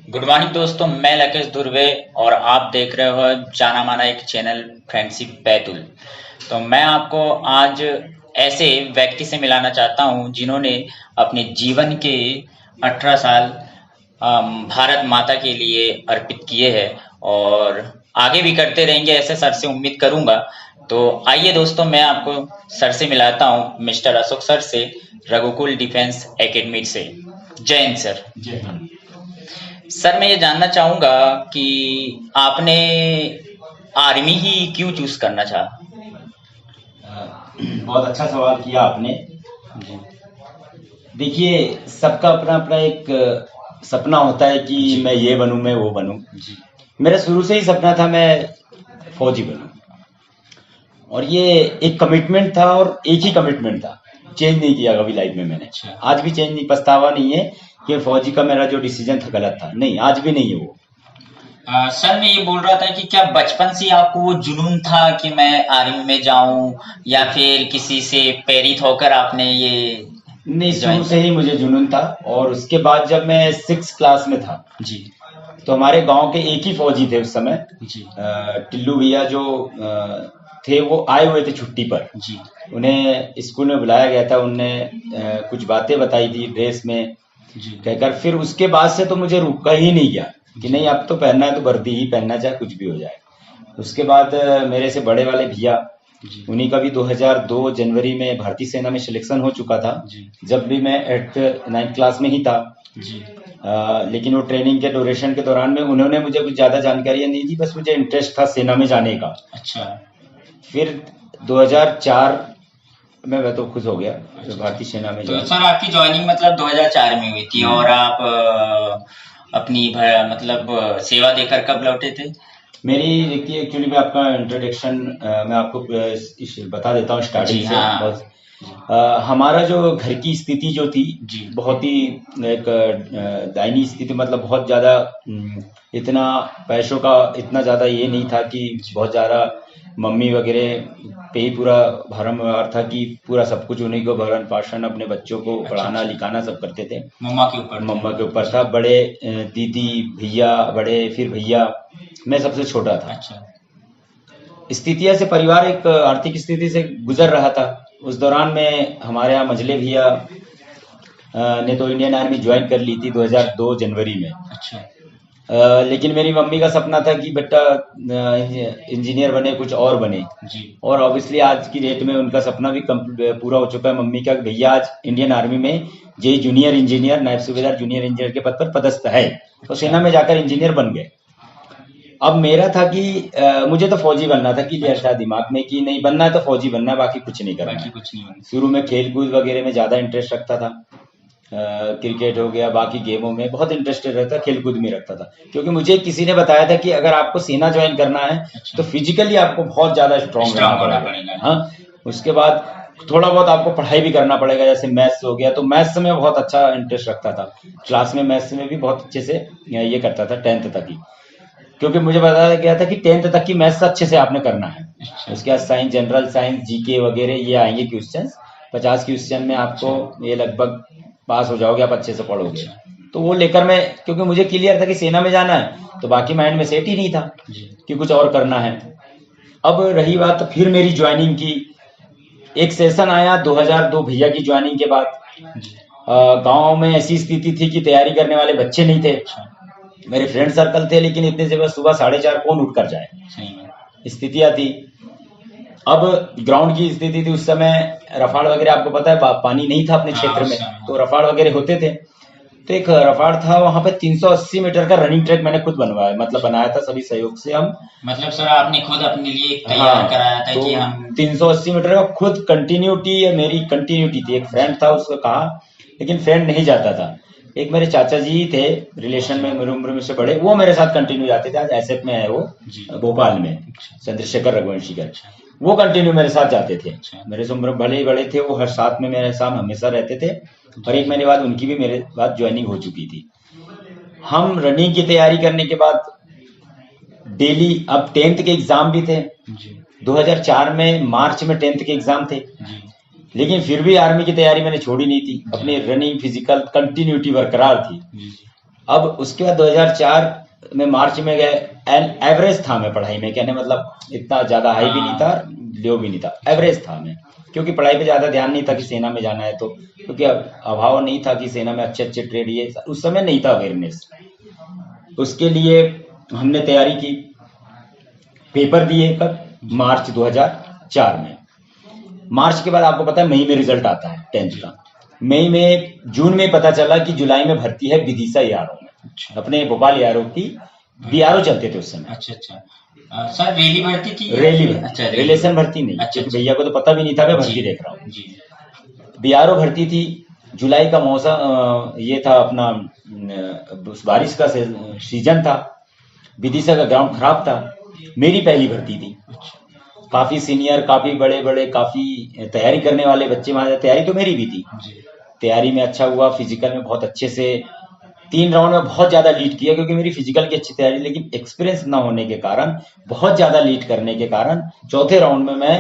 Good morning दोस्तों, मैं लकेश धुर्वे और आप देख रहे हो जाना माना एक चैनल फ्रेंडशिप बैतुल। तो मैं आपको आज ऐसे व्यक्ति से मिलाना चाहता हूं जिन्होंने अपने जीवन के 18 साल भारत माता के लिए अर्पित किए हैं और आगे भी करते रहेंगे, ऐसे सर से उम्मीद करूंगा। तो आइए दोस्तों, मैं आपको सर से मिलाता हूं, मिस्टर अशोक सर से, रघुकुल डिफेंस एकेडमी से। जय हिंद सर। जय हिंद। सर मैं ये जानना चाहूंगा कि आपने आर्मी ही क्यों चूज करना चाहा? बहुत अच्छा सवाल किया आपने। जी देखिए, सबका अपना अपना एक सपना होता है कि जी मैं ये बनूं, मैं वो बनूं। जी मेरा शुरू से ही सपना था मैं फौजी बनूं, और ये एक कमिटमेंट था, और एक ही कमिटमेंट था, चेंज नहीं किया कभी लाइफ में मैंने। अच्छा। आज भी चेंज नहीं, पछतावा नहीं है कि फौजी का मेरा जो डिसीजन था गलत था, नहीं, आज भी नहीं है वो। सर मैं ये बोल रहा था कि क्या बचपन से आपको वो जुनून था कि मैं आर्मी में जाऊं, या फिर किसी से प्रेरित होकर आपने ये नहीं, शुरू ज्वाइन से ही मुझे जुनून था। और उसके बाद जब मैं 6 क्लास में था, जी तो हमारे गांव के एक ही फौजी थे उस समय, जी टिल्लू भैया जो थे, वो आए हुए थे छुट्टी पर। जी उन्हें स्कूल में बुलाया गया था, उनने कुछ बातें बताई थी ड्रेस में जी कहकर। फिर उसके बाद से तो मुझे रुका ही नहीं गया कि नहीं, अब तो पहनना है तो वर्दी ही पहनना, चाहे कुछ भी हो जाए। उसके बाद मेरे से बड़े वाले भैया, जी उन्हीं का भी 2002 जनवरी में भारतीय सेना में सिलेक्शन हो चुका था, जी जब भी मैं 9th क्लास में ही था। जी लेकिन वो ट्रेनिंग के ड्यूरेशन के दौरान में उन्होंने मुझे कुछ ज़्यादा जानकारियाँ नहीं दी, बस मुझे इंटरेस्ट था सेना में जाने का। अच्छा। फिर 2004 में मैं तो खुश हो गया, फिर भारतीय सेना में तो ज्वाइन। सर आपकी ज्वाइनिंग मतलब 2004 में हुई थी, और आप अपनी सेवा देकर कब लौटे थे? मेरी देखिए, एक्चुअली मैं आपका इंट्रोडक्शन मैं आपको बता देता हूँ स्टार्टिंग जी से। हाँ। बस हमारा जो घर की स्थिति जो थी, जी बहुत ही एक दयनीय स्थिति, मतलब बहुत ज़्यादा इतना पैसों का इतना ज़्यादा ये नहीं था कि बहुत ज़्यादा मम्मी वगैरह पे ही पूरा भरम व्यवहार था कि पूरा सब कुछ उन्हीं को भरण पोषण, अपने बच्चों को पढ़ाना लिखाना सब करते थे। मम्मा के ऊपर थे। मम्मा के ऊपर था। बड़े दीदी भैया, बड़े फिर भैया, मैं सबसे छोटा था। अच्छा स्थितियां से परिवार एक आर्थिक स्थिति से गुजर रहा था। उस दौरान में हमारे यहाँ मझले भैया ने तो इंडियन आर्मी ज्वाइन कर ली थी 2002 जनवरी में। अच्छा लेकिन मेरी मम्मी का सपना था कि बेटा इंजीनियर बने, कुछ और बने। जी और ऑब्वियसली आज की डेट में उनका सपना भी पूरा हो चुका है मम्मी का। भैया आज इंडियन आर्मी में जे जूनियर इंजीनियर, नायब सूबेदार जूनियर इंजीनियर के पद पर पदस्थ है, तो सेना में जाकर इंजीनियर बन गए। अब मेरा था कि मुझे तो फौजी बनना था, क्लियर था दिमाग में कि नहीं, बनना है तो फौजी बनना है, बाकी कुछ नहीं करना बाकी है। कुछ नहीं बना। शुरू में खेल कूद वगैरह में ज्यादा इंटरेस्ट रखता था। क्रिकेट हो गया, बाकी गेमों में बहुत इंटरेस्टेड रहता, खेल कूद में रखता था। क्योंकि मुझे किसी ने बताया था कि अगर आपको सेना ज्वाइन करना है अच्छा। तो फिजिकली आपको बहुत ज्यादा स्ट्रांग रहना होना पड़ेगा। हाँ, उसके बाद थोड़ा बहुत आपको पढ़ाई भी करना पड़ेगा, जैसे मैथ्स हो गया, तो मैथ्स में बहुत अच्छा इंटरेस्ट रखता था। क्लास में मैथ्स में भी बहुत अच्छे से ये करता था 10th तक ही। क्योंकि मुझे बताया गया था कि 10th तक की मैथ्स अच्छे से आपने करना है। अच्छा उसके बाद साइंस, जनरल साइंस, जीके वगैरह ये आएंगे क्वेश्चन। 50 क्वेश्चन में आपको ये लगभग पास हो जाओगे, आप अच्छे से पढ़ोगे। तो वो लेकर मैं, क्योंकि मुझे क्लियर था कि सेना में जाना है, तो बाकी माइंड में सेट ही नहीं था जी कि कुछ और करना है। अब रही बात फिर मेरी ज्वाइनिंग की, एक सेशन आया 2002 भैया की ज्वाइनिंग के बाद। जी गांव में ऐसी स्थिति थी कि तैयारी करने वाले बच्चे नहीं थे। अच्छा मेरे फ्रेंड सर्कल थे, लेकिन इतने से बस सुबह 4:30 कौन उठ कर जाए, सही में। स्थितियां थी। अब ग्राउंड की स्थिति थी उस समय, रफाड़ वगैरह आपको पता है, पानी नहीं था अपने हाँ, क्षेत्र उस में, समय, तो रफाड़ वगैरह होते थे। तो एक रफाड़ था वहां पे, 380 मीटर का रनिंग ट्रैक मैंने खुद बनवाया, मतलब बनाया था सभी सहयोग से हम। मतलब सर आपने खुद अपने लिए एक तैयार हाँ, कराया था तो कि हम 380 मीटर का खुद कंटिन्यूटी, मेरी कंटिन्यूटी थी। एक फ्रेंड था, उसको कहा, लेकिन फ्रेंड नहीं जाता था। एक मेरे चाचा जी थे रिलेशन में, मेरी उम्र में से बड़े, वो मेरे साथ कंटिन्यू जाते थे। आज एसएफ में है वो, जी भोपाल में, अच्छा चंद्रशेखर रघुवंशीकर। अच्छा वो कंटिन्यू मेरे साथ जाते थे। अच्छा मेरे से उम्र भले ही बड़े थे, वो हर साथ में मेरे साथ हमेशा रहते थे। और 1 महीने बाद उनकी भी मेरे बाद ज्वाइनिंग हो चुकी थी। हम रनिंग की तैयारी करने के बाद डेली, अब 10th के एग्जाम भी थे। जी 2004 में मार्च में 10th के एग्जाम थे, जी लेकिन फिर भी आर्मी की तैयारी मैंने छोड़ी नहीं थी। अपनी रनिंग फिजिकल कंटिन्यूटी बरकरार थी। जी अब उसके बाद 2004 में मार्च में गए। एवरेज था मैं पढ़ाई में, कहने मतलब इतना ज्यादा हाई भी नहीं था, लो भी नहीं था, एवरेज था मैं, क्योंकि पढ़ाई पे ज्यादा ध्यान नहीं था कि सेना में जाना है तो, क्योंकि अभाव नहीं था कि सेना में अच्छे अच्छे ट्रेड, ये उस समय नहीं था अवेयरनेस। उसके लिए हमने तैयारी की, पेपर दिए कब, मार्च 2004 में। मार्च के बाद आपको पता है मई में रिजल्ट आता है 10th का। मई में, जून में पता चला कि जुलाई में भर्ती है विदिशा यारो में, अपने भोपाल यारो की बीआरओ चलते थे उस समय। अच्छा अच्छा। सर रैली भर्ती थी? रैली भर्ती, अच्छा, रिलेशन भर्ती नहीं, अच्छा, क्योंकि अच्छा। भैया को तो पता भी नहीं था, मैं भर्ती जी, देख रहा हूँ। जी। बीआरओ भर्ती थी। जुलाई का मौसम ये था अपना, बारिश का सीजन था। विदिशा का ग्राउंड खराब था। मेरी पहली भर्ती थी। काफी सीनियर, काफी बड़े बड़े, काफी तैयारी करने वाले बच्चे वहां, तैयारी तो मेरी भी थी। जी, तैयारी में अच्छा हुआ, फिजिकल में बहुत अच्छे से 3 राउंड में बहुत ज्यादा लीड किया, क्योंकि मेरी फिजिकल की अच्छी तैयारी, लेकिन एक्सपीरियंस ना होने के कारण, बहुत ज्यादा लीड करने के कारण, चौथे राउंड में मैं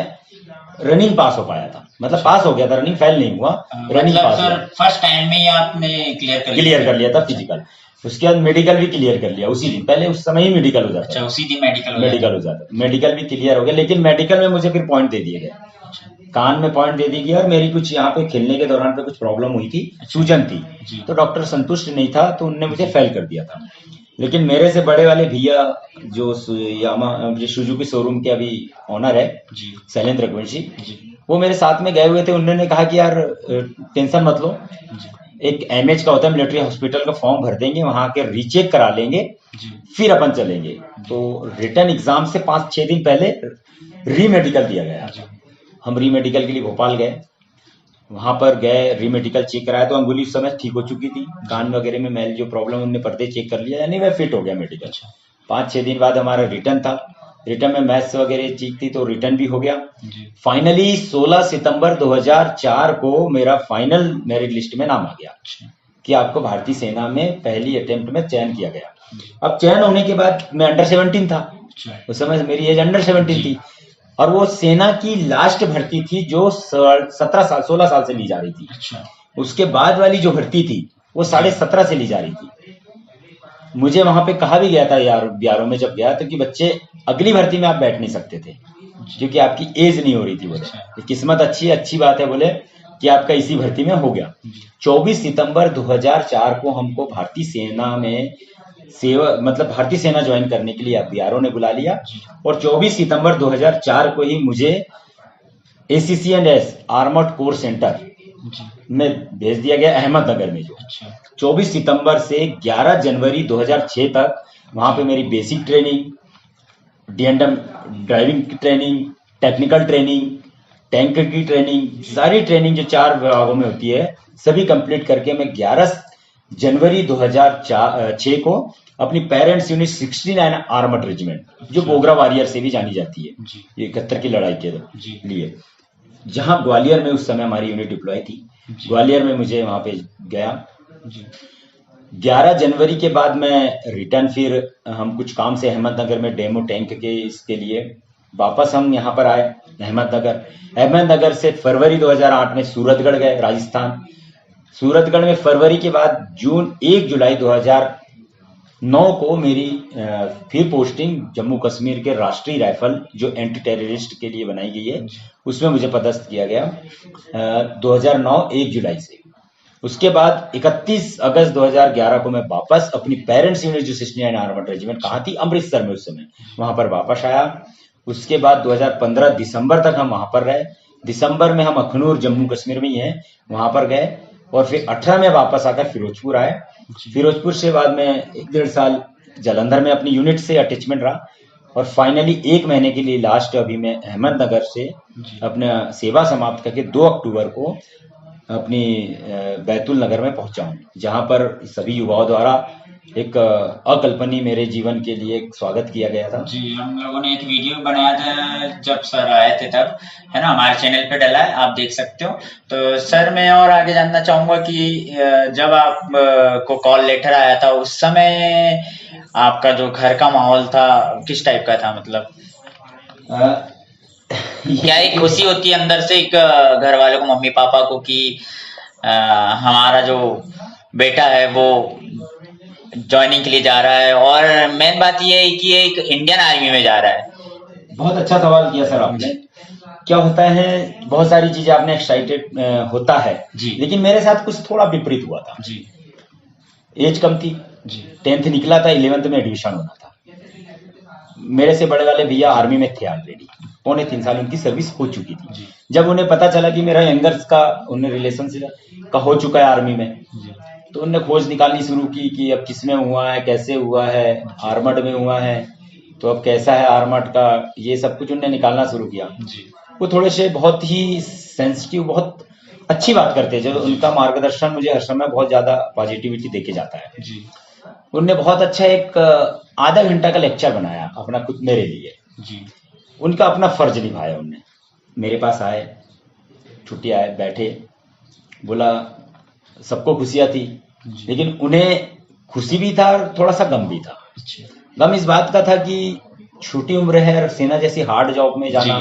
रनिंग पास हो पाया था, मतलब पास हो गया था, रनिंग फेल नहीं हुआ, रनिंग मतलब पास सर हुआ, फर्स्ट टाइम में ही आपने क्लियर कर लिया था फिजिकल। उसके बाद मेडिकल भी क्लियर कर लिया उसी दिन, पहले उस समय ही मेडिकल हो जाता अच्छा, था। उसी दिन मेडिकल हो जाता मेडिकल हो जाता, मेडिकल भी क्लियर हो गया, लेकिन मेडिकल में मुझे फिर पॉइंट दे दिए गए, कान में पॉइंट दे दी गई, और मेरी कुछ यहाँ पे खेलने के दौरान पे कुछ प्रॉब्लम हुई थी, सूजन थी, जी। तो डॉक्टर संतुष्ट नहीं था, तो उनने मुझे फेल कर दिया था। लेकिन मेरे से बड़े वाले भैया जो सुजुकी शोरूम के अभी ऑनर है, जी, शैलेंद्र रघुवंशी, जी, वो मेरे साथ में गए हुए थे। उन्होंने कहा कि यार टेंशन मत लो, जी, एक एमएच का होता है मिलिट्री हॉस्पिटल का, फॉर्म भर देंगे, वहां के रीचेक करा लेंगे, जी, फिर अपन चलेंगे। तो रिटर्न एग्जाम से 5-6 दिन पहले री मेडिकल दिया गया। जी, हम री मेडिकल के लिए भोपाल गए, वहां पर गए, री मेडिकल चेक कराया, तो अंगुली उस समय ठीक हो चुकी थी, कान वगैरह में मैल जो प्रॉब्लम, उन्होंने पर्दे चेक कर लिया, यानी मैं फिट हो गया मेडिकल। अच्छा, 5-6 दिन बाद हमारा रिटर्न था, रिटर्न में मैथ्स वगैरह ठीक थी, तो रिटर्न भी हो गया। जी, फाइनली 16 सितंबर 2004 को मेरा फाइनल मेरिट लिस्ट में नाम आ गया अच्छा, कि आपको भारतीय सेना में पहली अटेम्प्ट में चयन किया गया। अब चयन होने के बाद मैं अंडर 17 था, अच्छा, उस समय मेरी एज अंडर 17 थी, और वो सेना की लास्ट भर्ती थी जो 16 साल से ली जा रही थी। अच्छा, उसके बाद वाली जो भर्ती थी वो 17.5 से ली जा रही थी। मुझे वहां पे कहा भी गया था यार, ब्यारों में जब गया तो, कि बच्चे अगली भर्ती में आप बैठ नहीं सकते थे, क्योंकि आपकी एज नहीं हो रही थी। बोले किस्मत अच्छी, अच्छी बात है, बोले कि आपका इसी भर्ती में हो गया। 24 सितंबर 2004 को हमको भारतीय सेना में सेवा, मतलब भारतीय सेना ज्वाइन करने के लिए बीआरओ ने बुला लिया, और 24 सितंबर 2004 को ही मुझे ACC&S आर्मर्ड कोर सेंटर जी, में भेज दिया गया, अहमदनगर में। जो अच्छा, 24 सितंबर से 11 जनवरी 2006 तक वहां पे मेरी बेसिक ट्रेनिंग, डीएनडम ड्राइविंग की ट्रेनिंग, टेक्निकल ट्रेनिंग, टैंक की ट्रेनिंग, सारी ट्रेनिंग जो 4 विभागों में होती है, सभी कंप्लीट करके मैं 11 जनवरी 2006 को अपनी पेरेंट्स यूनिट 69 आर्मर्ड रेजिमेंट, जो गोगरा वॉरियर से भी जानी जाती है, जी, ये 71 की लड़ाई के जी, लिए, जहां ग्वालियर में उस समय हमारी यूनिट डिप्लॉय थी, ग्वालियर में मुझे वहां पे गया। जी, 11 जनवरी के बाद मैं रिटर्न, फिर हम कुछ काम से अहमदनगर में डेमो टैंक के इसके लिए वापस हम यहाँ पर आए अहमदनगर। अहमदनगर से फरवरी 2008 में सूरतगढ़ गए, राजस्थान। सूरतगढ़ में फरवरी के बाद 1 जुलाई 2009 को मेरी फिर पोस्टिंग जम्मू कश्मीर के राष्ट्रीय राइफल, जो एंटी टेररिस्ट के लिए बनाई गई है, उसमें मुझे पदस्थ किया गया 2009 1 जुलाई से। उसके बाद 31 अगस्त 2011 को मैं वापस अपनी पेरेंट्स यूनिट जो 69 आर्मर्ड रेजिमेंट कहाँ थी, अमृतसर में उस समय, वहां पर वापस आया। उसके बाद 2015 दिसंबर तक हम वहां पर रहे। दिसंबर में हम अखनूर जम्मू कश्मीर में ही हैं, वहां पर गए, और फिर 18 में वापस आकर फिरोजपुर आए। फिरोजपुर से बाद में 1-1.5 साल जालंधर में अपनी यूनिट से अटैचमेंट रहा, और फाइनली 1 महीने के लिए लास्ट अभी मैं अहमदनगर से अपना सेवा समाप्त करके 2 अक्टूबर को अपनी बैतूल नगर में पहुंचा हूं, जहां पर सभी युवाओं द्वारा एक अकल्पनीय मेरे जीवन के लिए एक स्वागत किया गया था। जी, हम लोगों ने एक वीडियो बनाया था जब सर आए थे तब, है ना, हमारे चैनल पे डला है, आप देख सकते हो। तो सर मैं और आगे जानना चाहूंगा कि जब आप को कॉल लेटर आया था, उस समय आपका जो घर का माहौल था किस टाइप का था, मतलब क्या एक खुशी होती है अंदर से एक घर वालों को, मम्मी पापा को, कि हमारा जो बेटा है वो ज्वाइनिंग के लिए जा रहा है, और मेन बात ये है कि एक इंडियन आर्मी में जा रहा है। बहुत अच्छा सवाल किया सर आपने। क्या होता है, बहुत सारी चीजें आपने एक्साइटेड होता है जी। लेकिन मेरे साथ कुछ थोड़ा विपरीत हुआ था जी। एज कम थी जी। 10th निकला था 11th में एडमिशन होना था। मेरे से बड़े वाले भैया आर्मी में थे ऑलरेडी, 3.25 साल उनकी सर्विस हो चुकी थी। जी। जब उन्हें पता चला कि मेरा यंगर्स का उन्हें रिलेशन का हो चुका है आर्मी में, तो उन्होंने खोज निकालनी शुरू की कि अब किसमें हुआ है, कैसे हुआ है, आर्मड में हुआ है तो अब कैसा है आर्मड का, ये सब कुछ उन्होंने निकालना शुरू किया। वो थोड़े से बहुत ही सेंसिटिव, बहुत अच्छी बात करते हैं, जो उनका मार्गदर्शन मुझे हर समय बहुत ज्यादा पॉजिटिविटी देके जाता है। जी। उनने बहुत अच्छा एक आधा घंटा का लेक्चर बनाया अपना खुद मेरे लिए। जी। उनका अपना फर्ज निभाया उनने। मेरे पास आए, छुट्टी आए, बैठे, बोला सबको खुशियां थी लेकिन उन्हें खुशी भी था और थोड़ा सा गम भी था। गम इस बात का था कि छोटी उम्र है और सेना जैसी हार्ड जॉब में जाना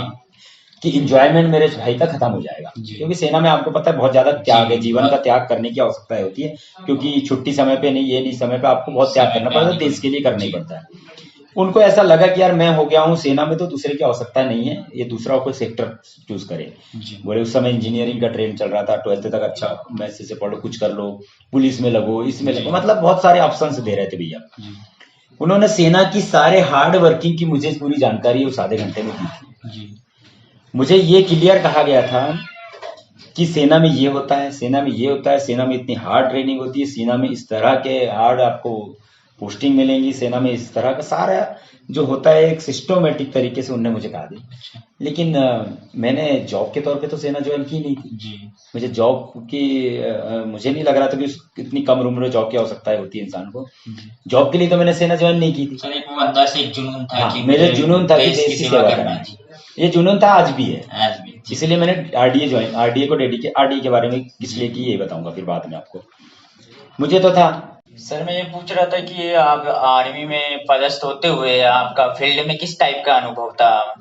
कि इंजॉयमेंट मेरे भाई का खत्म हो जाएगा, क्योंकि सेना में आपको पता है बहुत ज्यादा त्याग है, जीवन का त्याग करने की आवश्यकता होती है, क्योंकि छुट्टी समय पे नहीं, ये नहीं, समय पे आपको बहुत त्याग करना पड़ता है, देश के लिए करना ही पड़ता है। उनको ऐसा लगा कि यार मैं हो गया हूँ सेना में तो दूसरे की आवश्यकता नहीं है, ये दूसरा कोई सेक्टर चूज करे। बोले उस समय इंजीनियरिंग का ट्रेंड चल रहा था, 12th तक अच्छा मैथ से पढ़ो, कुछ कर लो, पुलिस में लगो, इसमें लगो, मतलब बहुत सारे ऑप्शन दे रहे थे भैया। उन्होंने सेना की सारे हार्ड वर्किंग की मुझे पूरी जानकारी उस आधे घंटे में दी। मुझे ये क्लियर कहा गया था कि सेना में ये होता है, सेना में ये होता है, सेना में इतनी हार्ड ट्रेनिंग होती है, सेना में इस तरह के हार्ड आपको पोस्टिंग मिलेंगी, सेना में इस तरह का सारा जो होता है एक सिस्टमेटिक तरीके से उन्होंने मुझे कहा दिया। लेकिन मैंने जॉब के तौर पे तो सेना ज्वाइन की नहीं थी। मुझे जॉब की मुझे नहीं लग रहा था कि इतनी कम उम्र में जॉब की आवश्यकता होती है इंसान को। जॉब के लिए तो मैंने सेना ज्वाइन नहीं की थी। सर एक वो अंदर से एक जुनून था कि मेरे जुनून था कि देश की सेवा करना है। ये जुनून था, आज भी है, आज भी। इसलिए मैंने आरडीए ज्वाइन, आरडीए को डेडिकेट, आरडीए के बारे में किस लिए की ये बताऊंगा फिर बाद में आपको। मुझे तो था। सर मैं ये पूछ रहा था कि आप आर्मी में पदस्थ होते हुए आपका फील्ड में किस टाइप का अनुभव था?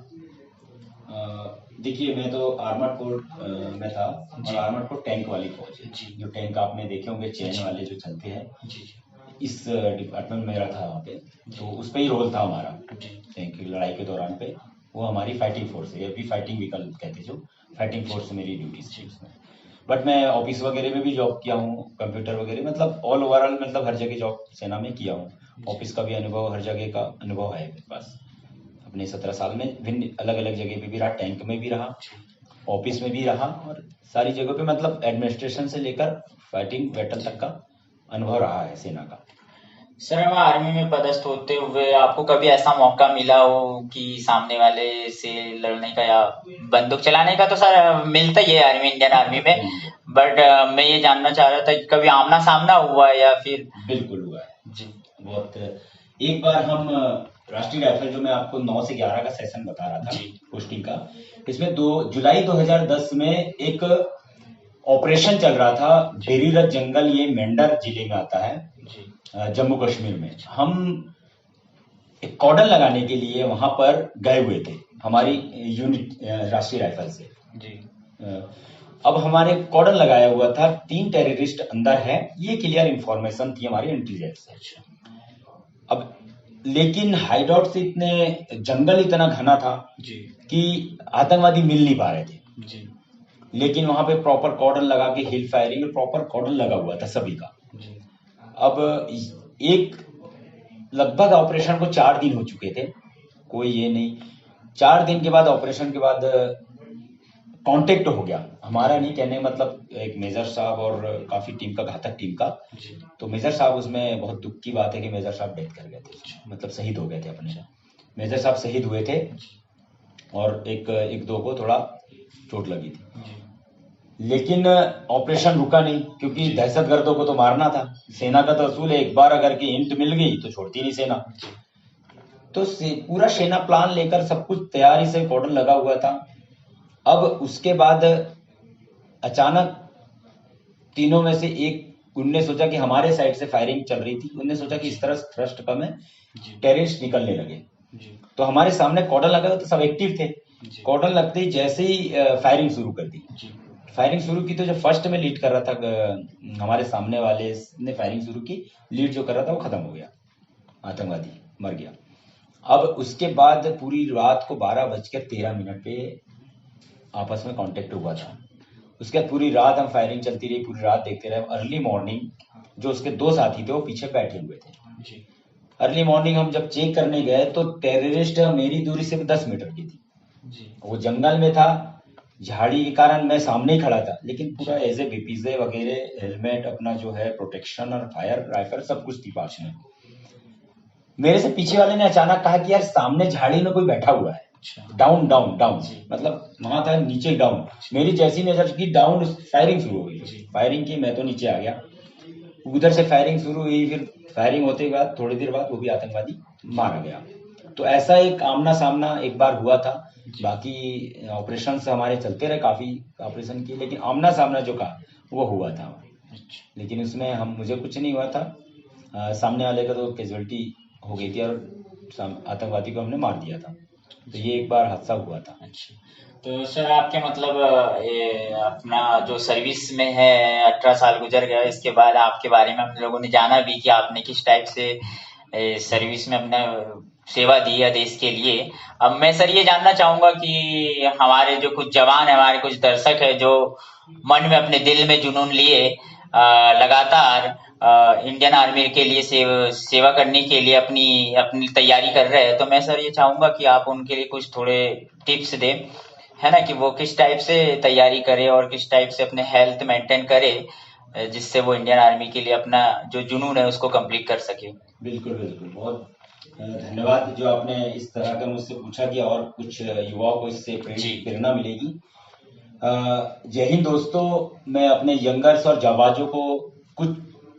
देखिए मैं तो आर्मर्ड कोर में था, और आर्मर्ड कोर टैंक वाली फौज है, जो टैंक आपने देखे होंगे चेन वाले जो चलते हैं, इस डिपार्टमेंट में मेरा था वहाँ पे, तो उस पे ही रोल था हमारा टैंक की लड़ाई के दौरान पे। वो हमारी फाइटिंग फोर्स है, अभी फाइटिंग व्हीकल कहते जो, फाइटिंग फोर्स मेरी ड्यूटी थी उसमें। बट मैं ऑफिस वगैरह में भी जॉब किया हूँ, कंप्यूटर वगैरह, मतलब ऑल ओवरऑल मतलब हर जगह जॉब सेना में किया हूँ। ऑफिस का भी अनुभव, हर जगह का अनुभव है मेरे पास। अपने 17 साल में भिन्न अलग अलग जगह पे भी रहा, टैंक में भी रहा, ऑफिस में भी रहा, और सारी जगहों पे मतलब एडमिनिस्ट्रेशन से लेकर फाइटिंग बैटल तक का अनुभव रहा है सेना का। सर मैं आर्मी में पदस्थ होते हुए आपको कभी ऐसा मौका मिला हो कि सामने वाले से लड़ने का या बंदूक चलाने का? तो सर मिलता ही है आर्मी, इंडियन आर्मी में, बट मैं ये जानना चाह रहा था कि कभी आमना सामना हुआ है या फिर? बिल्कुल हुआ है जी, बहुत। एक बार हम राष्ट्रीय राइफल, जो मैं आपको 9 से 11 का सेशन बता रहा था पोस्टिंग का, इसमें 2 जुलाई 2010 में एक ऑपरेशन चल रहा था डेरीरथ जंगल, ये मेंढर जिले में आता है जम्मू कश्मीर में। हम एक कॉर्डन लगाने के लिए वहां पर गए हुए थे हमारी यूनिट राष्ट्रीय राइफल से जी। अब हमारे कॉर्डन लगाया हुआ था, 3 टेररिस्ट अंदर है, ये क्लियर इंफॉर्मेशन थी हमारी इंटेलिजेंस से। अब लेकिन हाइडआउट से इतने जंगल इतना घना था जी कि आतंकवादी मिल नहीं पा रहे थे जी। लेकिन वहां पे प्रॉपर कॉर्डन लगा के हिल फायरिंग, प्रॉपर कॉर्डन लगा हुआ था सभी का जी। अब एक लगभग ऑपरेशन को 4 दिन हो चुके थे, कोई ये नहीं। 4 दिन के बाद, ऑपरेशन के बाद कांटेक्ट हो गया हमारा, नहीं कहने मतलब एक मेजर साहब और काफी टीम का, घातक टीम का। तो मेजर साहब, उसमें बहुत दुख की बात है कि मेजर साहब डेथ कर गए थे, मतलब शहीद हो गए थे अपने। मेजर साहब शहीद हुए थे और एक दो को थोड़ा चोट लगी थी, लेकिन ऑपरेशन रुका नहीं, क्योंकि दहशतगर्दों को तो मारना था। सेना का तो असूल है, एक बार अगर की हिंट मिल गई तो छोड़ती नहीं सेना। तो पूरा सेना प्लान लेकर सब कुछ तैयारी से कॉर्डन लगा हुआ था। अब उसके बाद अचानक तीनों में से एक, उनने सोचा कि हमारे साइड से फायरिंग चल रही थी, उनने सोचा कि इस तरह थ्रस्ट कम है, टेररिस्ट निकलने लगे। तो हमारे सामने कॉर्डन लगा हुआ, तो सब एक्टिव थे। कॉर्डन लगते ही जैसे ही फायरिंग शुरू कर दी। फायरिंग शुरू की तो जब फर्स्ट में लीड कर रहा था हमारे सामने वाले ने फायरिंग शुरू की, लीड जो कर रहा था वो खत्म हो गया, आतंकवादी मर गया। अब उसके बाद पूरी रात को 12:13 पे आपस में कांटेक्ट हुआ था। उसके बाद पूरी रात हम फायरिंग चलती रही, पूरी रात देखते रहे। अर्ली मॉर्निंग जो उसके 2 साथी थे वो पीछे बैठे हुए थे। अर्ली मॉर्निंग हम जब चेक करने गए तो टेररिस्ट मेरी दूरी से 10 मीटर की थी। वो जंगल में था, झाड़ी के कारण मैं सामने ही खड़ा था, लेकिन पूरा एज ए बीपीजे वगैरह, हेलमेट अपना जो है प्रोटेक्शन और फायर राइफल सब कुछ थी पास में। मेरे से पीछे वाले ने अचानक कहा कि यार सामने झाड़ी में कोई बैठा हुआ है। डाउन डाउन डाउन, मतलब वहां था नीचे डाउन। मेरी जैसी नजर की डाउन, फायरिंग शुरू हो गई। फायरिंग की, मैं तो नीचे आ गया। उधर से फायरिंग शुरू हुई, फिर फायरिंग होते के बाद थोड़ी देर बाद वो भी आतंकवादी मारा गया। तो ऐसा एक आमना सामना एक बार हुआ था। बाकी ऑपरेशन हमारे चलते रहे, काफी ऑपरेशन किए, लेकिन आमना सामना जो का वो हुआ था। लेकिन उसमें मुझे कुछ नहीं हुआ था। सामने वाले का तो कैजुअलिटी हो गई थी और आतंकवादी को हमने मार दिया था। तो ये एक बार हादसा हुआ था। अच्छा, तो सर आपके मतलब ये अपना जो सर्विस में है 18 साल गुजर गया, इसके बाद आपके बारे में हम लोगों ने जाना भी कि आपने किस टाइप से सर्विस में अपना सेवा दी है देश के लिए। अब मैं सर ये जानना चाहूंगा कि हमारे जो कुछ जवान है, हमारे कुछ दर्शक है जो मन में अपने दिल में जुनून लिए लगातार इंडियन आर्मी के लिए सेवा करने के लिए अपनी अपनी तैयारी कर रहे हैं, तो मैं सर ये चाहूंगा कि आप उनके लिए कुछ थोड़े टिप्स दें, है ना, कि वो किस टाइप से तैयारी करे और किस टाइप से अपने हेल्थ मेंटेन करे, जिससे वो इंडियन आर्मी के लिए अपना जो जुनून है उसको कंप्लीट कर सके। बिल्कुल बिल्कुल, बहुत धन्यवाद जो आपने इस तरह का मुझसे पूछा कि और कुछ युवाओं को इससे प्रेरणा मिलेगी। जय हिंद दोस्तों, मैं अपने यंगर्स और जाबाजों को कुछ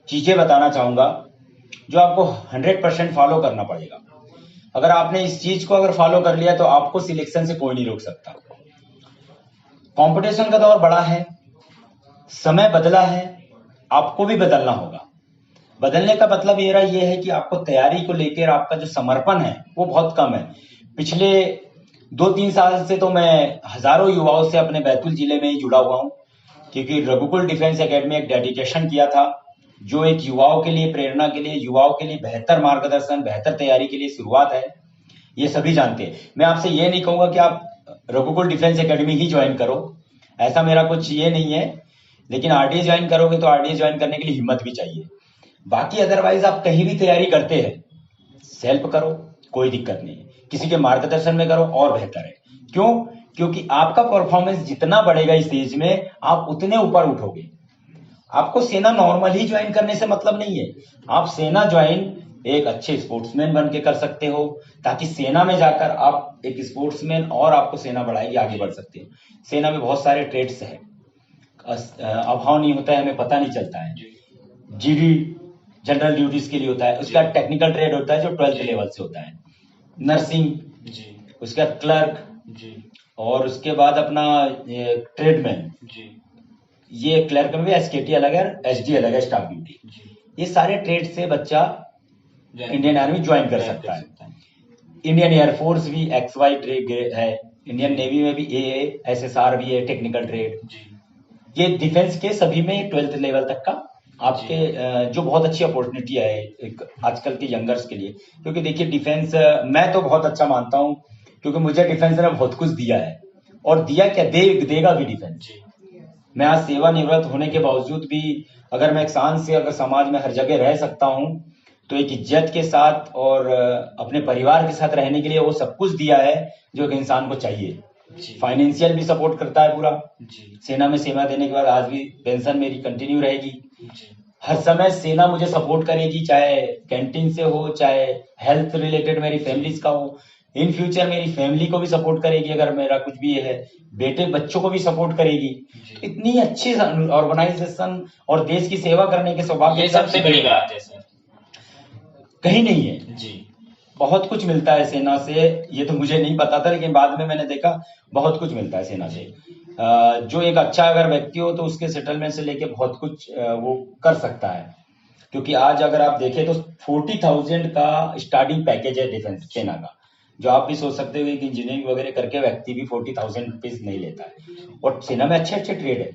चीजें बताना चाहूंगा जो आपको 100% फॉलो करना पड़ेगा। अगर आपने इस चीज को अगर फॉलो कर लिया तो आपको सिलेक्शन से कोई नहीं रोक सकता। कंपटीशन का दौर बड़ा है, समय बदला है, आपको भी बदलना होगा। बदलने का मतलब ये है कि आपको तैयारी को लेकर आपका जो समर्पण है वो बहुत कम है। पिछले 2-3 साल से तो मैं हजारों युवाओं से अपने बैतूल जिले में ही जुड़ा हुआ हूं, क्योंकि रघुकुल डिफेंस एकेडमी एक डेडिकेशन किया था जो एक युवाओं के लिए, प्रेरणा के लिए, युवाओं के लिए बेहतर मार्गदर्शन, बेहतर तैयारी के लिए शुरुआत है। ये सभी जानते हैं। मैं आपसे ये नहीं कहूंगा कि आप रघुकुल डिफेंस एकेडमी ही ज्वाइन करो, ऐसा मेरा कुछ ये नहीं है, लेकिन आरडीए ज्वाइन करोगे तो आरडीए ज्वाइन करने के लिए हिम्मत भी चाहिए। बाकी अदरवाइज आप कहीं भी तैयारी करते हैं, सेल्फ करो, कोई दिक्कत नहीं है, किसी के मार्गदर्शन में करो और बेहतर है। क्यों? क्योंकि आपका परफॉर्मेंस जितना बढ़ेगा इस एज में, आप उतने ऊपर उठोगे। आपको सेना नॉर्मल ही ज्वाइन करने से मतलब नहीं है। आप सेना ज्वाइन एक अच्छे स्पोर्ट्समैन बन के कर सकते हो, ताकि सेना में जाकर आप एक स्पोर्ट्समैन और आपको सेना बढ़ाएगी, आगे बढ़ सकते हो। सेना में बहुत सारे ट्रेड्स है, अभाव नहीं होता है, हमें पता नहीं चलता है। जीडी जनरल ड्यूटीज के लिए होता है, उसका टेक्निकल ट्रेड होता है जो 12th लेवल से होता है, नर्सिंग, उसका क्लर्क, और उसके बाद अपना ट्रेडमैन। ये क्लर्क में भी एसकेटी अलग है, एसडी अलग है, स्टाफ ड्यूटी। ये सारे ट्रेड से बच्चा इंडियन आर्मी ज्वाइन कर सकता है। इंडियन एयरफोर्स भी XY ट्रेड है, इंडियन नेवी में भी AA SSR भी है, टेक्निकल ट्रेड। ये डिफेंस के सभी में 12th लेवल तक का आपके जो बहुत अच्छी अपॉर्चुनिटी है एक आजकल के यंगर्स के लिए। क्योंकि देखिए डिफेंस मैं तो बहुत अच्छा मानता हूं, क्योंकि मुझे डिफेंस ने बहुत कुछ दिया है, और दिया क्या, देगा भी डिफेंस। मैं आज सेवानिवृत्त होने के बावजूद भी अगर मैं एक शान से अगर समाज में हर जगह रह सकता हूं, तो एक इज्जत के साथ और अपने परिवार के साथ रहने के लिए वो सब कुछ दिया है जो एक इंसान को चाहिए। फाइनेंशियल भी सपोर्ट करता है पूरा। सेना में सेवा देने के बाद आज भी पेंशन मेरी कंटिन्यू रहेगी। हर समय सेना मुझे सपोर्ट करेगी, चाहे कैंटीन से हो, चाहे हेल्थ रिलेटेड मेरी फैमिलीज का हो। इन फ्यूचर मेरी फैमिली को भी सपोर्ट करेगी, अगर मेरा कुछ भी है, बेटे बच्चों को भी सपोर्ट करेगी। तो इतनी अच्छी ऑर्गेनाइजेशन और देश की सेवा करने के सौभाग्य, ये सबसे बड़ी बात है सर, कहीं नहीं है जी। बहुत कुछ मिलता है सेना से, ये तो मुझे नहीं पता था, लेकिन बाद में मैंने देखा बहुत कुछ मिलता है सेना से। जो एक अच्छा अगर व्यक्ति हो तो उसके सेटलमेंट से लेके बहुत कुछ वो कर सकता है। क्योंकि आज अगर आप देखें तो 40,000 का स्टार्टिंग पैकेज है डिफेंस सेना का, जो आप भी सोच सकते हो कि इंजीनियरिंग वगैरह करके व्यक्ति भी 40,000 रुपीज नहीं लेता है। और सेना में अच्छे अच्छे ट्रेड है।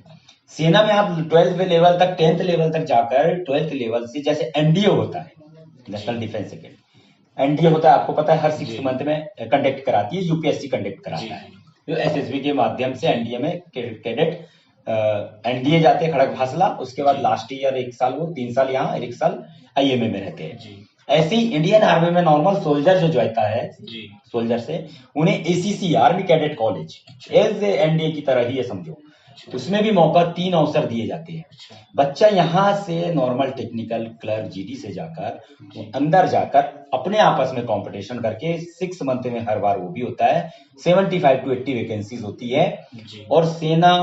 सेना में आप 12th लेवल तक 10th लेवल तक जाकर 12th लेवल से, जैसे एनडीए होता है, नेशनल डिफेंस एकेडमी, एनडीए होता है, आपको पता है, हर 6 मंथ में कंडक्ट कराती है, यूपीएससी कंडक्ट कराता है। तो एसएसबी के माध्यम से एनडीए में कैडेट एनडीए जाते हैं खड़क भासला, उसके बाद लास्ट ईयर 1 साल, वो 3 साल यहाँ और 1 साल आईएमए में रहते हैं। ऐसे ही इंडियन आर्मी में नॉर्मल सोल्जर जो जाता है सोल्जर से, उन्हें ACC army cadet college as NDA की तरह ही है समझो, उसमें भी मौका 3 अवसर दिए जाते हैं। बच्चा यहाँ से नॉर्मल टेक्निकल क्लर्क जीडी से जाकर अंदर जाकर अपने आपस में कंपटीशन करके 6 मंथ में हर बार वो भी होता है, 75 to 80 वैकेंसीज होती है। और सेना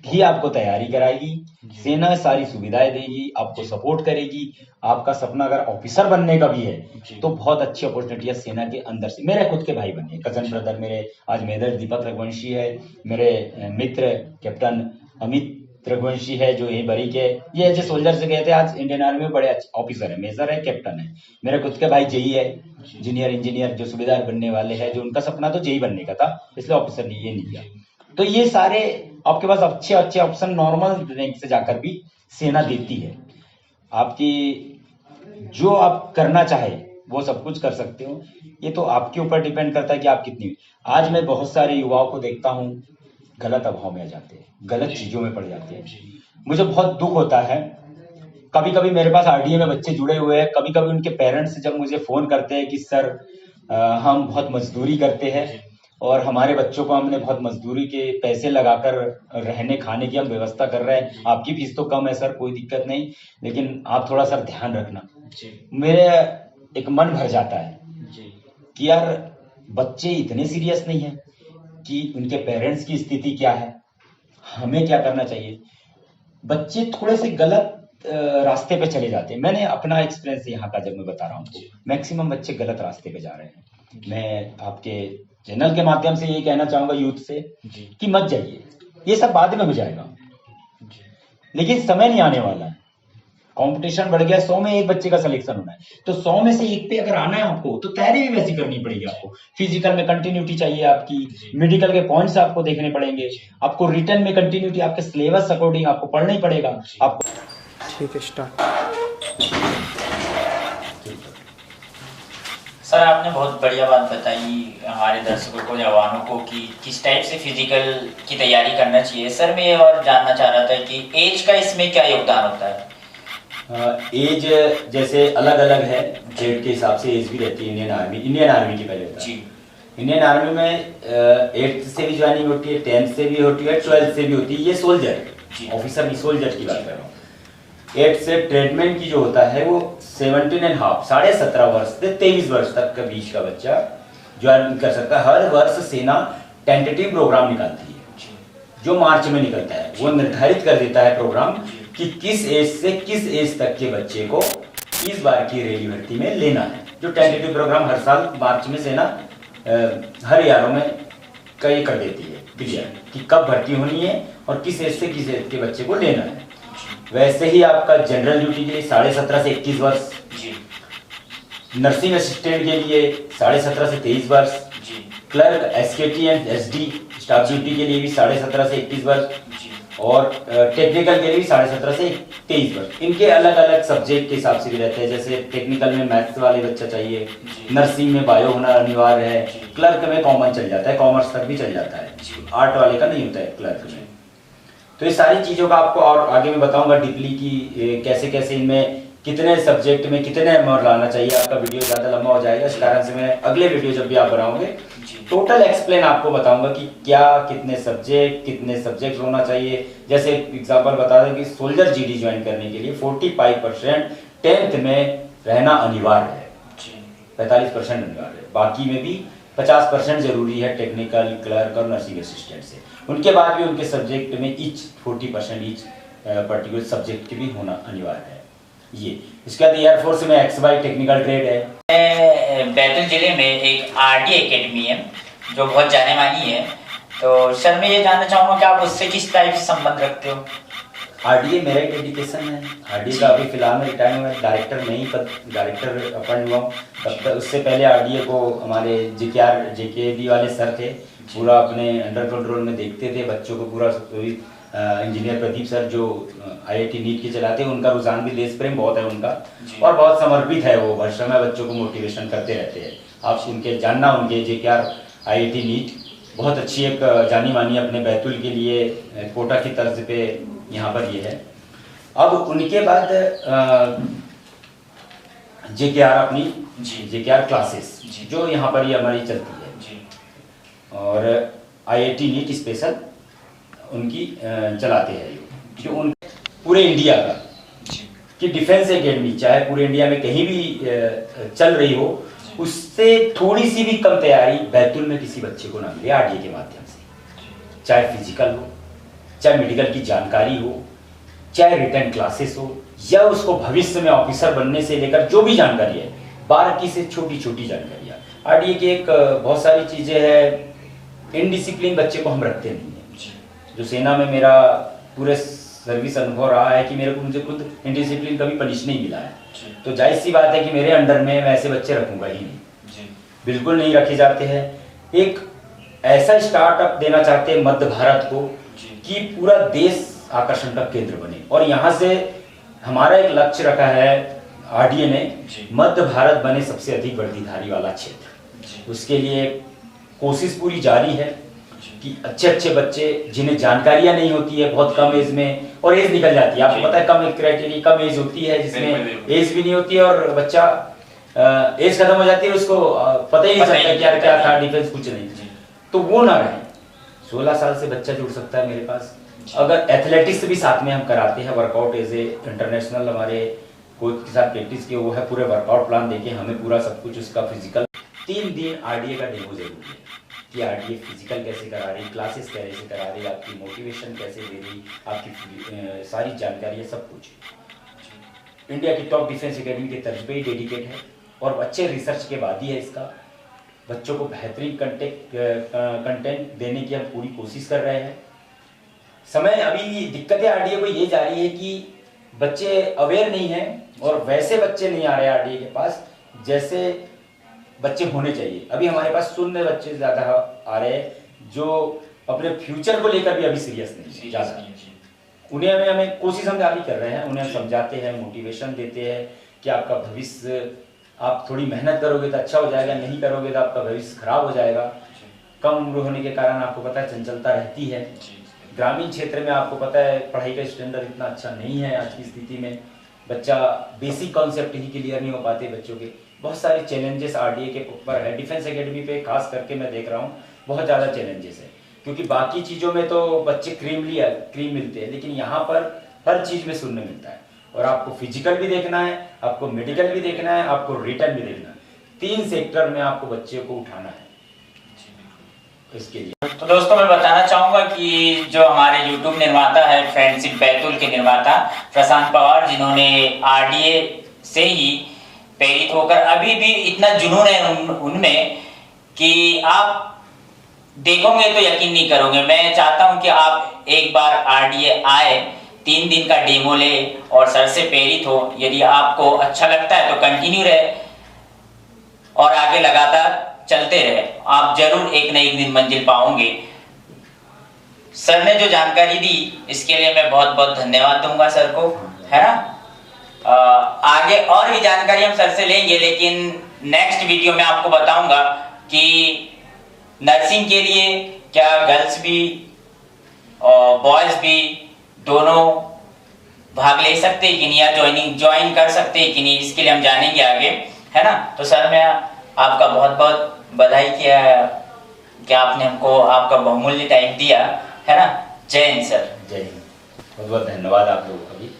ही आपको तैयारी कराएगी, सेना सारी सुविधाएं देगी, आपको सपोर्ट करेगी। आपका सपना अगर ऑफिसर बनने का भी है तो बहुत अच्छी अपॉर्चुनिटी है सेना के अंदर से। मेरे खुद के भाई बने, कजन ब्रदर मेरे आज मेजर दीपक रघुवंशी है, मेरे मित्र कैप्टन अमित रघुवंशी है जो यही बरी के, ये ऐसे सोल्जर से गए थे, आज इंडियन आर्मी में बड़े अच्छे ऑफिसर है, मेजर है, कैप्टन है। मेरे खुद के भाई जेई है, जूनियर इंजीनियर जो सुबेदार बनने वाले हैं, जो उनका सपना तो जेई बनने का था, इसलिए ऑफिसर ने ये नहीं किया। तो ये सारे आपके पास अच्छे अच्छे ऑप्शन नॉर्मल रैंक से जाकर भी सेना देती है। आपकी जो आप करना चाहे वो सब कुछ कर सकते हो, ये तो आपके ऊपर डिपेंड करता है कि आप कितनी। आज मैं बहुत सारे युवाओं को देखता हूँ गलत अभाव में आ जाते हैं, गलत चीजों में पड़ जाते हैं। मुझे बहुत दुख होता है। कभी कभी मेरे पास आरडीए में बच्चे जुड़े हुए हैं, कभी कभी उनके पेरेंट्स जब मुझे फोन करते हैं कि सर हम बहुत मजदूरी करते हैं और हमारे बच्चों को हमने बहुत मजदूरी के पैसे लगाकर रहने खाने की हम व्यवस्था कर रहे हैं, आपकी फीस तो कम है सर, कोई दिक्कत नहीं, लेकिन आप थोड़ा सा ध्यान रखना। मेरे एक मन भर जाता है कि यार बच्चे इतने सीरियस नहीं है कि उनके पेरेंट्स की स्थिति क्या है, हमें क्या करना चाहिए। बच्चे थोड़े से गलत रास्ते पे चले जाते हैं। मैंने अपना एक्सपीरियंस यहाँ का जब मैं बता रहा हूँ, मैक्सिमम बच्चे गलत रास्ते पे जा रहे हैं। मैं आपके चैनल के माध्यम से ये कहना चाहूंगा यूथ से कि मत जाइए, ये सब बाद में हो जाएगा, लेकिन समय नहीं आने वाला है। कंपटीशन बढ़ गया, 100 में एक बच्चे का सिलेक्शन होना है, तो 100 में से एक पे अगर आना है आपको तो तैयारी भी वैसी करनी पड़ेगी। आपको फिजिकल में कंटिन्यूटी चाहिए, आपकी मेडिकल के पॉइंट्स आपको देखने पड़ेंगे, आपको रिटर्न में कंटिन्यूटी, आपके सिलेबस अकॉर्डिंग आपको पढ़ना ही पड़ेगा आपको। ठीक है, स्टार्ट। सर आपने बहुत बढ़िया बात बताई हमारे दर्शकों को, जवानों को, कि किस टाइप से फिजिकल की तैयारी करना चाहिए। सर मैं ये और जानना चाह रहा था कि एज का इसमें क्या योगदान होता है? एज जैसे अलग अलग है, ग्रेड के हिसाब से एज भी रहती है। इंडियन आर्मी की पहले होता है जी। इंडियन आर्मी में 8th से भी ज्वाइनिंग होती है, 10th से भी होती है, 12th से भी होती है। ये सोल्जर ऑफिसर की सोल्जर की बात कर रहा हूँ। 8th से ट्रेडमैन की जो होता है वो 17.5 17.5 वर्ष से 23 वर्ष तक के बीच का बच्चा ज्वाइन कर सकता है। हर वर्ष सेना टेंटेटिव प्रोग्राम निकालती है जो मार्च में निकलता है। वो निर्धारित कर देता है प्रोग्राम कि किस एज से किस एज तक के बच्चे को इस बार की रेली भर्ती में लेना है। जो टेंटेटिव प्रोग्राम हर साल मार्च में सेना हर यारों में कई कर देती है क्लियर कि कब भर्ती होनी है और किस एज से किस एज के बच्चे को लेना है। वैसे ही आपका जनरल ड्यूटी के लिए 17.5 से 21 वर्ष, नर्सिंग असिस्टेंट के लिए 17.5 से 23 वर्ष, clerk एसकेटी and SD staff duty के लिए भी 17.5 से 21 वर्ष, और टेक्निकल के लिए भी 17.5 से 23 वर्ष। इनके अलग अलग सब्जेक्ट के हिसाब से भी रहते हैं। जैसे टेक्निकल में मैथ्स वाले बच्चा चाहिए, नर्सिंग में बायो होना अनिवार्य है, क्लर्क में कॉमन चल जाता है, कॉमर्स तक भी चल जाता है, आर्ट वाले का नहीं होता है क्लर्क में। तो ये सारी चीज़ों का आपको और आगे मैं बताऊंगा डीपली कि कैसे कैसे इनमें कितने सब्जेक्ट में कितने नंबर लाना चाहिए। आपका वीडियो ज़्यादा लंबा हो जाएगा, इस कारण से मैं अगले वीडियो जब भी आप बनाओगे टोटल एक्सप्लेन आपको बताऊंगा कि क्या कितने सब्जेक्ट होना चाहिए। जैसे एग्जांपल बता दें कि सोल्जर जीडी ज्वाइन करने के लिए 45% 10th में रहना अनिवार्य है, 45% अनिवार्य है, बाकी में भी 50% जरूरी है टेक्निकल, क्लर्क और नर्सिंग असिस्टेंट से। उनके बाद भी उनके सब्जेक्ट में 40% ईच पर्टिकुलर सब्जेक्ट के भी होना अनिवार्य है। ये इसके बाद एयरफोर्स में XY टेक्निकल ट्रेड है। बैतूल जिले में एक आरडी एकेडमी है जो बहुत जाने मानी है, तो सर मैं ये जानना चाहूँगा कि आप उससे किस टाइप से संबंध रखते हो? आरडीए मेरिट एजुकेशन है। आरडीए का अभी फिलहाल में रिटायर हुआ, डायरेक्टर नहीं पद डायरेक्टर अपॉइंट हुआ। तब तक उससे पहले आरडीए को हमारे जेकेबी वाले सर थे, पूरा अपने अंडर कंट्रोल में देखते थे बच्चों को पूरा। इंजीनियर प्रदीप सर जो आईआईटी नीट के चलाते हैं, उनका रुझान भी देश प्रेम बहुत है उनका, और बहुत समर्पित है वो, हर समय बच्चों को मोटिवेशन करते रहते हैं। आप उनके जानना, उनके जेकेआर आईआईटी नीट बहुत अच्छी एक जानी मानी अपने बैतूल के लिए कोटा की तर्ज पे यहाँ पर ये है। अब उनके बाद जेकेआर अपनी जेकेआर क्लासेस जो यहाँ पर ये हमारी चलती है, और आईआईटी नीट स्पेशल उनकी चलाते हैं, जो उन पूरे इंडिया का कि डिफेंस एकेडमी चाहे पूरे इंडिया में कहीं भी चल रही हो, उससे थोड़ी सी भी कम तैयारी बैतूल में किसी बच्चे को ना मिले आरडीए के माध्यम से। चाहे फिजिकल हो, चाहे मेडिकल की जानकारी हो, चाहे रिटर्न क्लासेस हो, या उसको भविष्य में ऑफिसर बनने से लेकर जो भी जानकारी है, बारीकी से छोटी छोटी जानकारियाँ। आरडीए की एक बहुत सारी चीज़ें हैं। इनडिसिप्लिन बच्चे को हम रखते नहीं हैं। जो सेना में मेरा पूरे सर्विस अनुभव रहा है कि मेरे को मुझे खुद इनडिसिप्लिन कभी पनिश नहीं मिला है, तो जाहिर सी बात है कि मेरे अंडर में मैं ऐसे बच्चे रखूंगा ही नहीं, बिल्कुल नहीं रखे जाते हैं। एक ऐसा स्टार्टअप देना चाहते हैं मध्य भारत को कि पूरा देश आकर्षण का केंद्र बने, और यहाँ से हमारा एक लक्ष्य रखा है आरडीए ने, मध्य भारत बने सबसे अधिक वर्दीधारी वाला क्षेत्र। उसके लिए कोशिश पूरी जारी है कि अच्छे अच्छे बच्चे जिन्हें जानकारियां नहीं होती है बहुत कम एज में, और एज निकल जाती है, आपको पता है कम एक क्राइटेरिया कम एज होती है जिसमें एज भी नहीं होती है, और बच्चा एज खत्म हो जाती है, उसको पता ही नहीं चलता कि यार क्या था डिफेंस, कुछ नहीं। तो वो ना रहे। 16 साल से बच्चा जुड़ सकता है मेरे पास। अगर एथलेटिक्स भी साथ में हम कराते हैं, वर्कआउट एज ए इंटरनेशनल हमारे कोच के साथ प्रैक्टिस किए, वो है पूरे वर्कआउट प्लान देके हमें पूरा सब कुछ उसका फिजिकल। 3 दिन आरडीए का डेमो जरूरी है कि आरडीए फिजिकल कैसे करा रही, क्लासेस कैसे करा रही, आपकी मोटिवेशन कैसे दे रही, आपकी सारी जानकारी है, सब कुछ। इंडिया की टॉप डिफेंस एकेडमी के तर्ज पे ही डेडिकेट है, और अच्छे रिसर्च के बाद ही है इसका। बच्चों को बेहतरीन कंटेंट देने की हम पूरी कोशिश कर रहे हैं। समय अभी दिक्कतें आरडीए को ये जा रही है कि बच्चे अवेयर नहीं हैं, और वैसे बच्चे नहीं आ रहे आरडीए के पास जैसे बच्चे होने चाहिए। अभी हमारे पास शून्य बच्चे ज्यादा आ रहे हैं जो अपने फ्यूचर को लेकर भी अभी सीरियस नहीं ज्यादा। उन्हें हमें कोशिश हम जारी कर रहे हैं, उन्हें समझाते हैं, मोटिवेशन देते हैं कि आपका भविष्य, आप थोड़ी मेहनत करोगे तो अच्छा हो जाएगा, नहीं करोगे तो आपका भविष्य खराब हो जाएगा। कम उम्र होने के कारण आपको पता है चंचलता रहती है। ग्रामीण क्षेत्र में आपको पता है पढ़ाई का स्टैंडर्ड इतना अच्छा नहीं है आज की स्थिति में, बच्चा बेसिक कॉन्सेप्ट ही क्लियर नहीं हो पाते बच्चों के। बहुत सारे चैलेंजेस आरडीए के ऊपर है। डिफेंस एकेडमी पे खास करके मैं देख रहा हूँ बहुत ज़्यादा चैलेंजेस है, क्योंकि बाकी चीज़ों में तो बच्चे क्रीम मिलते हैं, लेकिन यहाँ पर हर चीज़ में सुनने मिलता है। और आपको फिजिकल भी देखना है, आपको मेडिकल भी देखना है, आपको रिटर्न भी देखना है। 3 सेक्टर में आपको बच्चे को उठाना है इसके लिए। तो दोस्तों मैं बताना चाहूंगा कि जो हमारे YouTube निर्माता है फ्रेंडशिप बैतूल के निर्माता प्रशांत पवार, जिन्होंने आरडीए से ही प्रेरित होकर अभी भी इतना जुनून है उनमें कि आप देखोगे तो यकीन नहीं करोगे। मैं चाहता हूं कि आप एक बार आरडीए आए, 3 दिन का डेमो ले और सर से प्रेरित हो। यदि आपको अच्छा लगता है तो कंटिन्यू रहे और आगे लगातार चलते रहे, आप जरूर एक न एक दिन मंजिल पाओगे। सर ने जो जानकारी दी इसके लिए मैं बहुत बहुत धन्यवाद दूंगा सर को, है ना। आगे और भी जानकारी हम सर से लेंगे, लेकिन नेक्स्ट वीडियो में आपको बताऊंगा कि नर्सिंग के लिए क्या गर्ल्स भी और बॉयज भी दोनों भाग ले सकते हैं कि नहीं, या ज्वाइन कर सकते हैं कि नहीं, इसके लिए हम जानेंगे आगे, है ना। तो सर मैं आपका बहुत बहुत बधाई किया कि आपने हमको आपका बहुमूल्य टाइम दिया, है ना। जय हिंद सर। जय हिंद, बहुत बहुत धन्यवाद आप लोगों का भी।